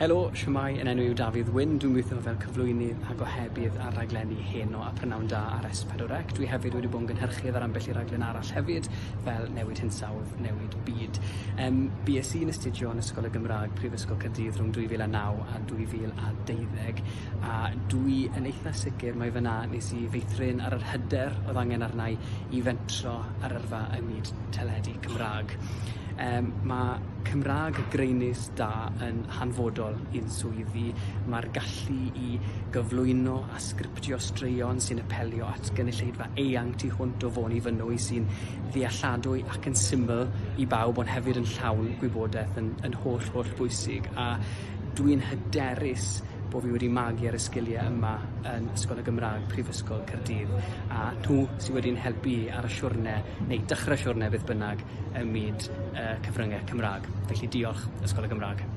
Helo, siwmai, yn enw yw Dafydd. Dwi'n gweithio fel cyflwynydd a gohebydd ar raglenni heno a prynawn da ar S4C. Dwi hefyd wedi bod yn gynhyrchydd ar ambell i raglen arall hefyd, fel Newid Hinsawdd, Newid Byd. Bues i'n astudio yn Ysgol y Gymraeg, Prifysgol Caerdydd rhwng 2009 a 2012, a dwi yn eitha sicr mai fyna nes i feithrin ar yr hyder oedd angen arna i fentro ar yrfa ymwyd teledu Cymraeg. Mae Cymraeg y greunis da yn hanfodol i'n swyddi. Mae'r gallu i gyflwyno a sgriptio straeon sy'n apelio at gynulleidfa eang tu hwnt o fôn i fynwy sy'n ddealladwy ac yn syml i bawb, ond hefyd yn llawn gwybodaeth yn holl bwysig. A dwi'n hyderus bod fi wedi magu ar y sgiliau yma yn Ysgol y Gymraeg, Prifysgol Caerdydd, a nhw sydd wedi'n helpu ar y siwrne, neu dechrau siwrne beth bynnag, ym myd cyfryngau Cymraeg. Felly diolch Ysgol y Gymraeg.